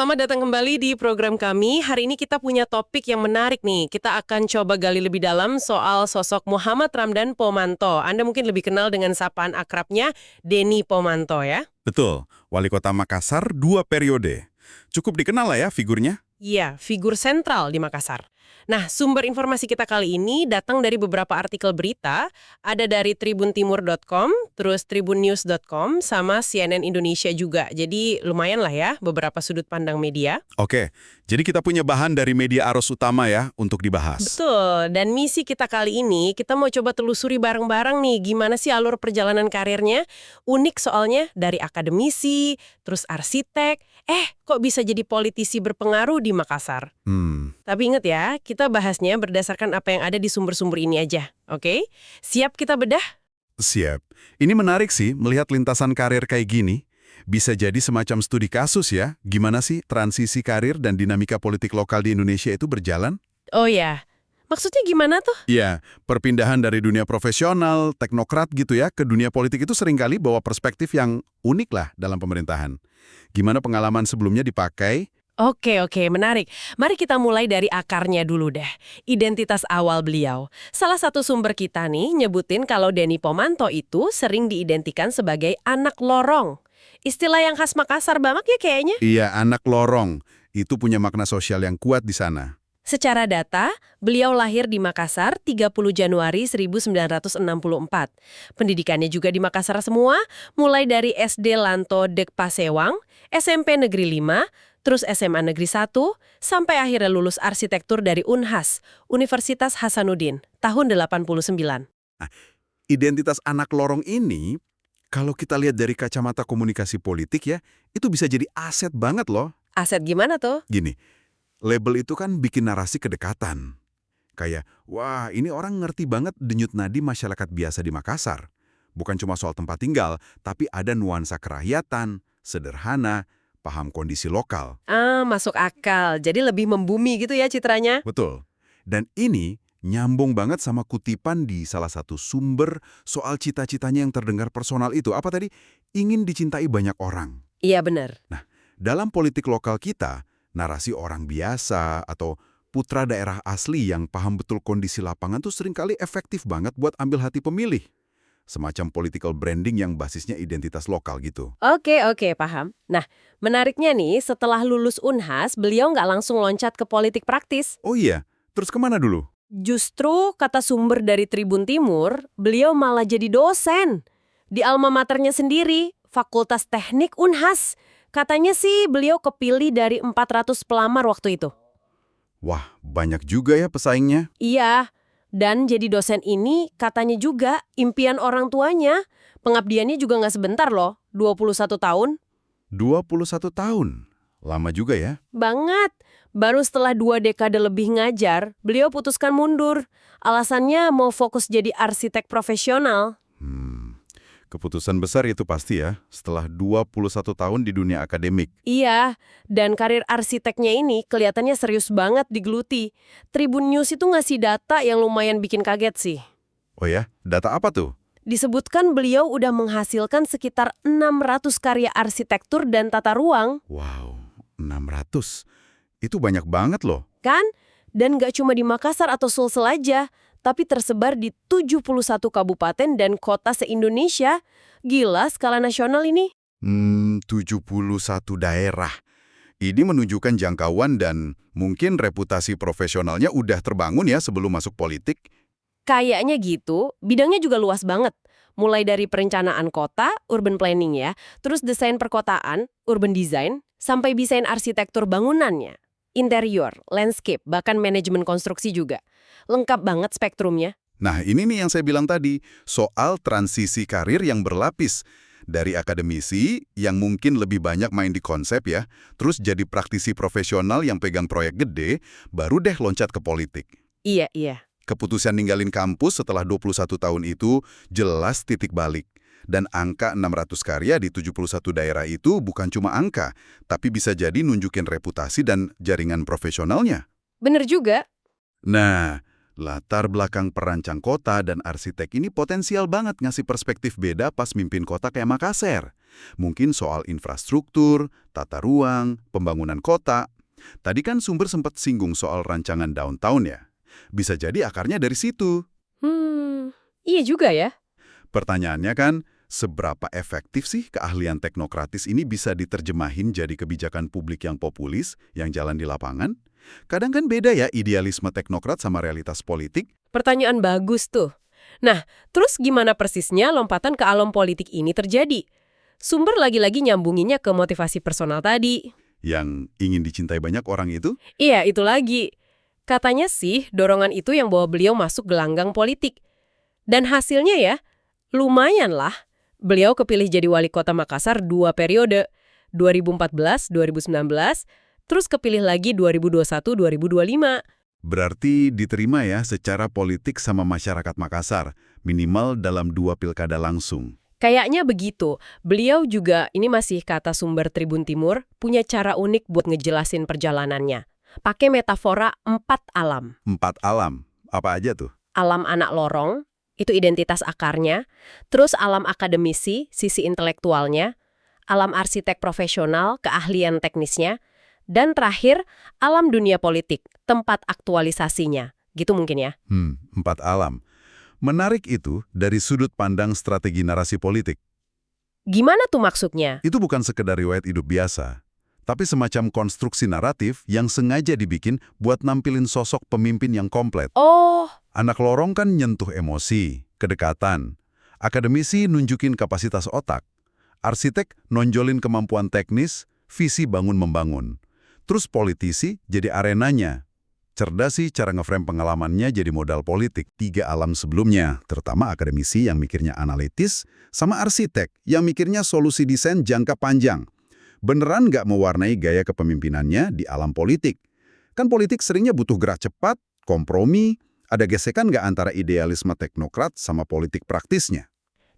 selamat datang kembali di program kami. Hari ini kita punya topik yang menarik nih. Kita akan coba gali lebih dalam soal sosok Muhammad Ramdan Pomanto. Anda mungkin lebih kenal dengan sapaan akrabnya Denny Pomanto ya? Betul, Wali Kota Makassar 2 periode. Cukup dikenal lah ya figurnya. Iya, figur sentral di Makassar. Nah, sumber informasi kita kali ini datang dari beberapa artikel berita, ada dari tribuntimur.com, terus tribunnews.com, sama CNN Indonesia juga. Jadi lumayan lah ya, beberapa sudut pandang media. Oke, jadi kita punya bahan dari media arus utama ya untuk dibahas. Betul, dan misi kita kali ini, kita mau coba telusuri bareng-bareng nih, gimana sih alur perjalanan karirnya. Unik soalnya, dari akademisi, terus arsitek, kok bisa jadi politisi berpengaruh di Makassar? Tapi ingat ya, kita bahasnya berdasarkan apa yang ada di sumber-sumber ini aja, oke? Siap kita bedah? Siap. Ini menarik sih melihat lintasan karir kayak gini. Bisa jadi semacam studi kasus ya, gimana sih transisi karir dan dinamika politik lokal di Indonesia itu berjalan? Oh ya, maksudnya gimana tuh? Iya, perpindahan dari dunia profesional, teknokrat gitu ya, ke dunia politik itu seringkali bawa perspektif yang unik lah dalam pemerintahan. Gimana pengalaman sebelumnya dipakai? Oke, menarik. Mari kita mulai dari akarnya dulu deh. Identitas awal beliau. Salah satu sumber kita nih nyebutin kalau Denny Pomanto itu sering diidentikan sebagai anak lorong. Istilah yang khas Makassar banget ya kayaknya. Iya, anak lorong. Itu punya makna sosial yang kuat di sana. Secara data, beliau lahir di Makassar 30 Januari 1964. Pendidikannya juga di Makassar semua, mulai dari SD Lanto Dek Pasewang, SMP Negeri 5, terus SMA Negeri 1, sampai akhirnya lulus arsitektur dari Unhas, Universitas Hasanuddin, tahun 89. Identitas anak lorong ini, kalau kita lihat dari kacamata komunikasi politik ya, itu bisa jadi aset banget loh. Aset gimana tuh? Gini, label itu kan bikin narasi kedekatan. Kayak, wah ini orang ngerti banget denyut nadi masyarakat biasa di Makassar. Bukan cuma soal tempat tinggal, tapi ada nuansa kerakyatan, sederhana, paham kondisi lokal. Masuk akal. Jadi lebih membumi gitu ya citranya? Betul. Dan ini nyambung banget sama kutipan di salah satu sumber soal cita-citanya yang terdengar personal itu. Apa tadi? Ingin dicintai banyak orang. Iya benar. Nah, dalam politik lokal kita, narasi orang biasa atau putra daerah asli yang paham betul kondisi lapangan tuh seringkali efektif banget buat ambil hati pemilih. Semacam political branding yang basisnya identitas lokal gitu. Oke, paham. Nah, menariknya nih, setelah lulus Unhas, beliau nggak langsung loncat ke politik praktis. Oh iya, terus kemana dulu? Justru, kata sumber dari Tribun Timur, beliau malah jadi dosen. Di alma maternya sendiri, Fakultas Teknik Unhas. Katanya sih beliau kepilih dari 400 pelamar waktu itu. Wah, banyak juga ya pesaingnya. Iya, dan jadi dosen ini katanya juga impian orang tuanya. Pengabdiannya juga nggak sebentar loh, 21 tahun. 21 tahun. Lama juga ya. Banget. Baru setelah 2 dekade lebih ngajar, beliau putuskan mundur. Alasannya mau fokus jadi arsitek profesional. Keputusan besar itu pasti ya, setelah 21 tahun di dunia akademik. Iya, dan karir arsiteknya ini kelihatannya serius banget digeluti. Tribun News itu ngasih data yang lumayan bikin kaget sih. Oh ya, data apa tuh? Disebutkan beliau udah menghasilkan sekitar 600 karya arsitektur dan tata ruang. Wow, 600. Itu banyak banget loh. Kan? Dan nggak cuma di Makassar atau Sulsel aja, tapi tersebar di 71 kabupaten dan kota se-Indonesia. Gila skala nasional ini. 71 daerah. Ini menunjukkan jangkauan dan mungkin reputasi profesionalnya udah terbangun ya sebelum masuk politik. Kayaknya gitu, bidangnya juga luas banget. Mulai dari perencanaan kota, urban planning ya, terus desain perkotaan, urban design, sampai desain arsitektur bangunannya. Interior, landscape, bahkan manajemen konstruksi juga. Lengkap banget spektrumnya. Nah, ini nih yang saya bilang tadi, soal transisi karir yang berlapis. Dari akademisi yang mungkin lebih banyak main di konsep ya, terus jadi praktisi profesional yang pegang proyek gede, baru deh loncat ke politik. Iya. Keputusan ninggalin kampus setelah 21 tahun itu jelas titik balik. Dan angka 600 karya di 71 daerah itu bukan cuma angka, tapi bisa jadi nunjukin reputasi dan jaringan profesionalnya. Bener juga. Nah, latar belakang perancang kota dan arsitek ini potensial banget ngasih perspektif beda pas mimpin kota kayak Makassar. Mungkin soal infrastruktur, tata ruang, pembangunan kota. Tadi kan sumber sempat singgung soal rancangan downtown ya. Bisa jadi akarnya dari situ. Iya juga ya. Pertanyaannya kan, seberapa efektif sih keahlian teknokratis ini bisa diterjemahin jadi kebijakan publik yang populis, yang jalan di lapangan? Kadang kan beda ya idealisme teknokrat sama realitas politik. Pertanyaan bagus tuh. Nah, terus gimana persisnya lompatan ke alam politik ini terjadi? Sumber lagi-lagi nyambunginnya ke motivasi personal tadi. Yang ingin dicintai banyak orang itu? Iya, itu lagi. Katanya sih, dorongan itu yang bawa beliau masuk gelanggang politik. Dan hasilnya ya, lumayan lah. Beliau kepilih jadi wali kota Makassar 2 periode, 2014-2019, terus kepilih lagi 2021-2025. Berarti diterima ya secara politik sama masyarakat Makassar, minimal dalam 2 pilkada langsung. Kayaknya begitu. Beliau juga, ini masih kata sumber Tribun Timur, punya cara unik buat ngejelasin perjalanannya. Pakai metafora 4 alam. 4 alam, apa aja tuh? Alam anak lorong, itu identitas akarnya. Terus alam akademisi, sisi intelektualnya. Alam arsitek profesional, keahlian teknisnya. Dan terakhir, alam dunia politik, tempat aktualisasinya. Gitu mungkin ya. 4 alam. Menarik itu dari sudut pandang strategi narasi politik. Gimana tuh maksudnya? Itu bukan sekedar riwayat hidup biasa, tapi semacam konstruksi naratif yang sengaja dibikin buat nampilin sosok pemimpin yang komplit. Oh, Anak lorong kan nyentuh emosi, kedekatan. Akademisi nunjukin kapasitas otak. Arsitek nonjolin kemampuan teknis, visi bangun-membangun. Terus politisi jadi arenanya. Cerdas sih cara ngeframe pengalamannya jadi modal politik 3 alam sebelumnya, terutama akademisi yang mikirnya analitis, sama arsitek yang mikirnya solusi desain jangka panjang. Beneran nggak mewarnai gaya kepemimpinannya di alam politik? Kan politik seringnya butuh gerak cepat, kompromi, ada gesekan nggak antara idealisme teknokrat sama politik praktisnya?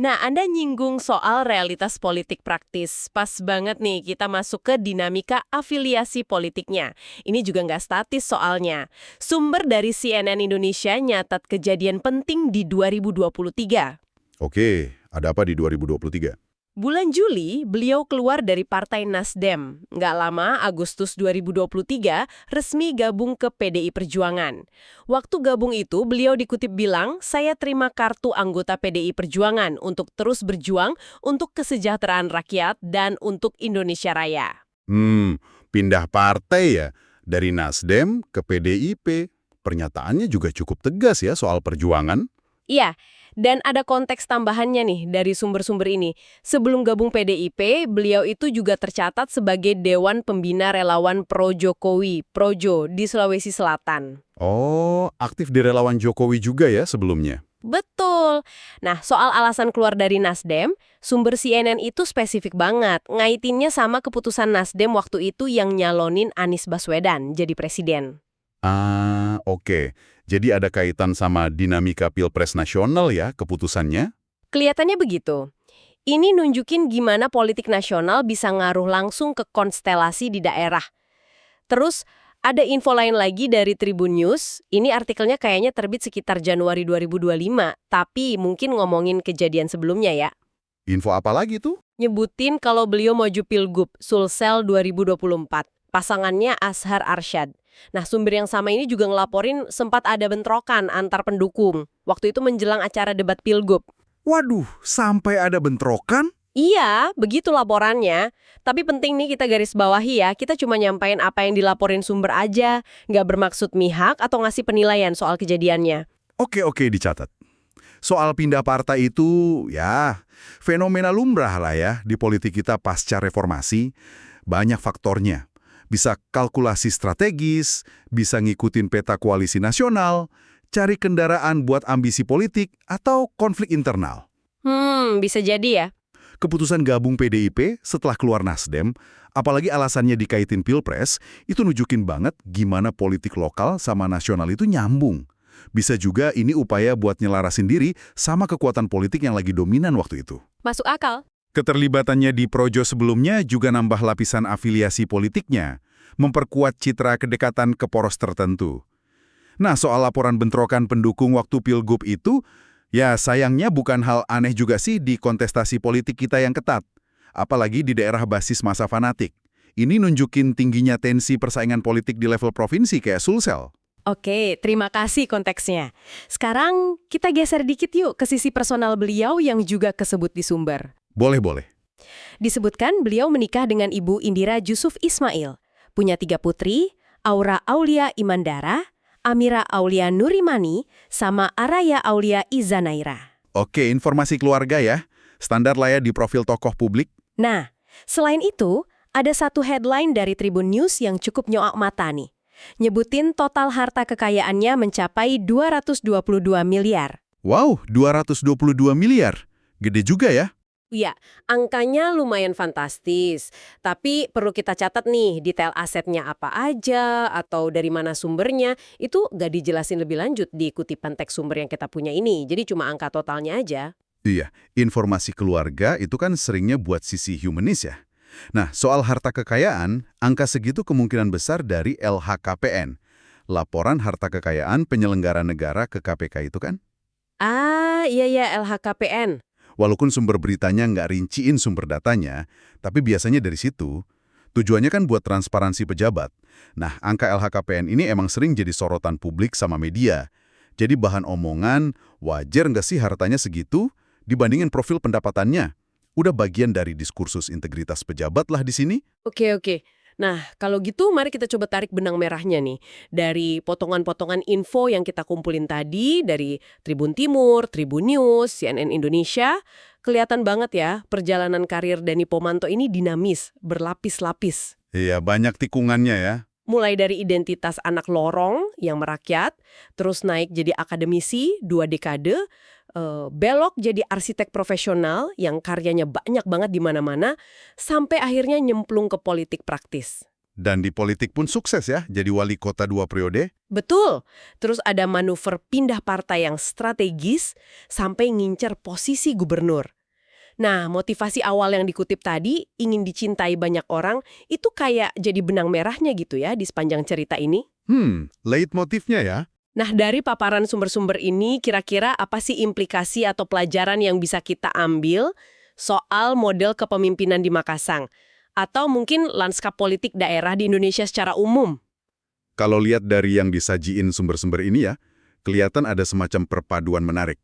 nah, Anda nyinggung soal realitas politik praktis. Pas banget nih kita masuk ke dinamika afiliasi politiknya. Ini juga nggak statis soalnya. Sumber dari CNN Indonesia nyatat kejadian penting di 2023. Oke, ada apa di 2023? Bulan Juli, beliau keluar dari Partai Nasdem. Nggak lama, Agustus 2023, resmi gabung ke PDI Perjuangan. Waktu gabung itu, beliau dikutip bilang, saya terima kartu anggota PDI Perjuangan untuk terus berjuang untuk kesejahteraan rakyat dan untuk Indonesia Raya. Pindah partai ya, dari Nasdem ke PDIP. Pernyataannya juga cukup tegas ya soal perjuangan. Iya, dan ada konteks tambahannya nih dari sumber-sumber ini. Sebelum gabung PDIP, beliau itu juga tercatat sebagai Dewan Pembina Relawan Pro-Jokowi, Projo, di Sulawesi Selatan. Oh, aktif di relawan Jokowi juga ya sebelumnya? Betul. Nah, soal alasan keluar dari Nasdem, sumber CNN itu spesifik banget. Ngaitinnya sama keputusan Nasdem waktu itu yang nyalonin Anies Baswedan jadi presiden. Oke. Jadi ada kaitan sama dinamika Pilpres nasional ya keputusannya? Kelihatannya begitu. Ini nunjukin gimana politik nasional bisa ngaruh langsung ke konstelasi di daerah. Terus, ada info lain lagi dari Tribun News. Ini artikelnya kayaknya terbit sekitar Januari 2025, tapi mungkin ngomongin kejadian sebelumnya ya. Info apa lagi tuh? Nyebutin kalau beliau maju Pilgub, Sulsel 2024. Pasangannya Azhar Arsyad. Nah, sumber yang sama ini juga ngelaporin sempat ada bentrokan antar pendukung. Waktu itu menjelang acara debat Pilgub. Waduh, sampai ada bentrokan? Iya, begitu laporannya. Tapi penting nih kita garis bawahi ya, kita cuma nyampain apa yang dilaporin sumber aja. Nggak bermaksud mihak atau ngasih penilaian soal kejadiannya. Oke, dicatat. Soal pindah partai itu, ya, fenomena lumrah lah ya di politik kita pasca reformasi. Banyak faktornya. Bisa kalkulasi strategis, bisa ngikutin peta koalisi nasional, cari kendaraan buat ambisi politik, atau konflik internal. Bisa jadi ya. Keputusan gabung PDIP setelah keluar Nasdem, apalagi alasannya dikaitin Pilpres, itu nunjukin banget gimana politik lokal sama nasional itu nyambung. Bisa juga ini upaya buat nyelarasin diri sama kekuatan politik yang lagi dominan waktu itu. Masuk akal. Keterlibatannya di Projo sebelumnya juga nambah lapisan afiliasi politiknya, memperkuat citra kedekatan ke poros tertentu. Nah, soal laporan bentrokan pendukung waktu Pilgub itu, ya sayangnya bukan hal aneh juga sih di kontestasi politik kita yang ketat. apalagi di daerah basis massa fanatik. Ini nunjukin tingginya tensi persaingan politik di level provinsi kayak Sulsel. Oke, terima kasih konteksnya. Sekarang kita geser dikit yuk ke sisi personal beliau yang juga kesebut di sumber. Boleh-boleh. Disebutkan beliau menikah dengan Ibu Indira Jusuf Ismail. Punya 3 putri, Aura Aulia Imandara, Amira Aulia Nurimani, sama Araya Aulia Izanaira. Oke, informasi keluarga ya. Standar lah ya di profil tokoh publik. Nah, selain itu, ada satu headline dari Tribun News yang cukup nyoak mata nih. Nyebutin total harta kekayaannya mencapai 222 miliar. Wow, 222 miliar. Gede juga ya. Ya, angkanya lumayan fantastis. Tapi perlu kita catat nih, detail asetnya apa aja atau dari mana sumbernya, itu nggak dijelasin lebih lanjut di kutipan teks sumber yang kita punya ini. Jadi cuma angka totalnya aja. Iya, informasi keluarga itu kan seringnya buat sisi humanis ya. Nah, soal harta kekayaan, angka segitu kemungkinan besar dari LHKPN. Laporan Harta Kekayaan Penyelenggara Negara ke KPK itu kan? Ah, iya LHKPN. Walaupun sumber beritanya nggak rinciin sumber datanya, tapi biasanya dari situ. Tujuannya kan buat transparansi pejabat. Nah, angka LHKPN ini emang sering jadi sorotan publik sama media. Jadi bahan omongan, wajar nggak sih hartanya segitu dibandingin profil pendapatannya? Udah bagian dari diskursus integritas pejabat lah di sini. Oke. Nah, kalau gitu mari kita coba tarik benang merahnya nih. Dari potongan-potongan info yang kita kumpulin tadi, dari Tribun Timur, Tribun News, CNN Indonesia, kelihatan banget ya perjalanan karir Denny Pomanto ini dinamis, berlapis-lapis. Iya, banyak tikungannya ya. Mulai dari identitas anak lorong yang merakyat, terus naik jadi akademisi 2 dekade, belok jadi arsitek profesional yang karyanya banyak banget di mana-mana, sampai akhirnya nyemplung ke politik praktis. Dan di politik pun sukses ya, jadi wali kota 2 periode. Betul. Terus ada manuver pindah partai yang strategis sampai ngincer posisi gubernur. Nah, motivasi awal yang dikutip tadi, ingin dicintai banyak orang, itu kayak jadi benang merahnya gitu ya di sepanjang cerita ini. Leitmotifnya ya. Nah, dari paparan sumber-sumber ini, kira-kira apa sih implikasi atau pelajaran yang bisa kita ambil soal model kepemimpinan di Makassar? Atau mungkin lanskap politik daerah di Indonesia secara umum? Kalau lihat dari yang disajiin sumber-sumber ini ya, kelihatan ada semacam perpaduan menarik.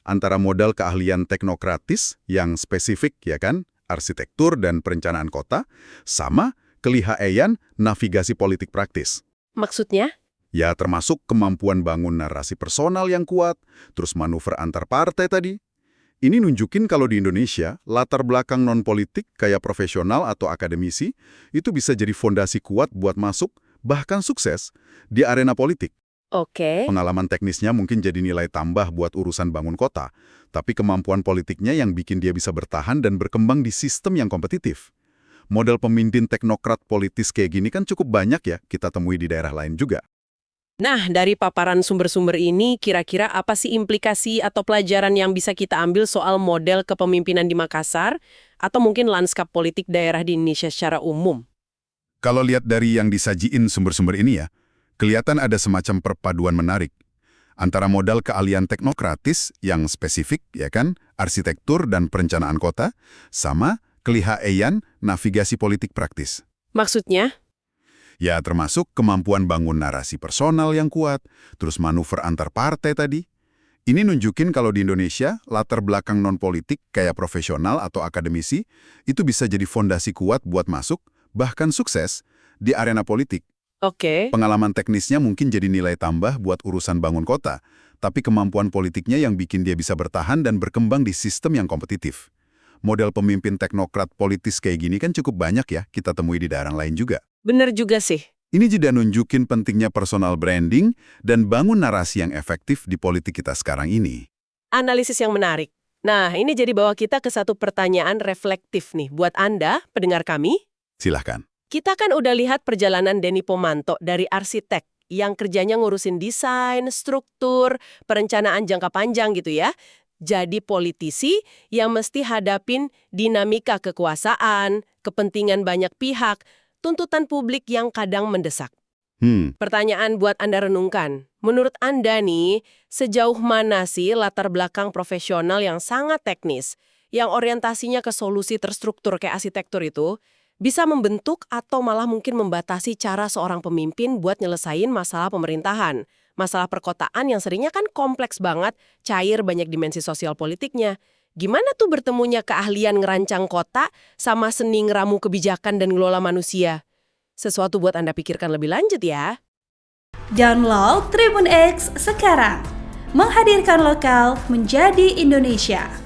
Antara modal keahlian teknokratis yang spesifik ya kan, arsitektur dan perencanaan kota, sama kelihayan navigasi politik praktis. Maksudnya? Ya termasuk kemampuan bangun narasi personal yang kuat, terus manuver antar partai tadi. Ini nunjukin kalau di Indonesia, latar belakang non-politik kayak profesional atau akademisi, itu bisa jadi fondasi kuat buat masuk, bahkan sukses, di arena politik. Oke. Pengalaman teknisnya mungkin jadi nilai tambah buat urusan bangun kota, tapi kemampuan politiknya yang bikin dia bisa bertahan dan berkembang di sistem yang kompetitif. Model pemimpin teknokrat politis kayak gini kan cukup banyak ya kita temui di daerah lain juga. Nah, dari paparan sumber-sumber ini, kira-kira apa sih implikasi atau pelajaran yang bisa kita ambil soal model kepemimpinan di Makassar, atau mungkin lanskap politik daerah di Indonesia secara umum? Kalau lihat dari yang disajiin sumber-sumber ini ya, kelihatan ada semacam perpaduan menarik. Antara modal keahlian teknokratis yang spesifik, ya kan, arsitektur dan perencanaan kota, sama kelihayan navigasi politik praktis. Maksudnya? Ya, termasuk kemampuan bangun narasi personal yang kuat, terus manuver antar partai tadi. Ini nunjukin kalau di Indonesia, latar belakang non-politik kayak profesional atau akademisi, itu bisa jadi fondasi kuat buat masuk, bahkan sukses, di arena politik. Oke. Pengalaman teknisnya mungkin jadi nilai tambah buat urusan bangun kota, tapi kemampuan politiknya yang bikin dia bisa bertahan dan berkembang di sistem yang kompetitif. Model pemimpin teknokrat politis kayak gini kan cukup banyak ya kita temui di daerah lain juga. Bener juga sih. Ini juga nunjukin pentingnya personal branding dan bangun narasi yang efektif di politik kita sekarang ini. Analisis yang menarik. Nah, ini jadi bawa kita ke satu pertanyaan reflektif nih buat Anda, pendengar kami. Silahkan. Kita kan udah lihat perjalanan Denny Pomanto dari arsitek yang kerjanya ngurusin desain, struktur, perencanaan jangka panjang gitu ya. Jadi politisi yang mesti hadapin dinamika kekuasaan, kepentingan banyak pihak, tuntutan publik yang kadang mendesak. Pertanyaan buat Anda renungkan. Menurut Anda nih, sejauh mana sih latar belakang profesional yang sangat teknis yang orientasinya ke solusi terstruktur kayak arsitektur itu, bisa membentuk atau malah mungkin membatasi cara seorang pemimpin buat nyelesain masalah pemerintahan. Masalah perkotaan yang seringnya kan kompleks banget, cair banyak dimensi sosial politiknya. Gimana tuh bertemunya keahlian ngerancang kota sama seni ngeramu kebijakan dan ngelola manusia? Sesuatu buat Anda pikirkan lebih lanjut ya. Download Tribun X sekarang. Menghadirkan lokal menjadi Indonesia.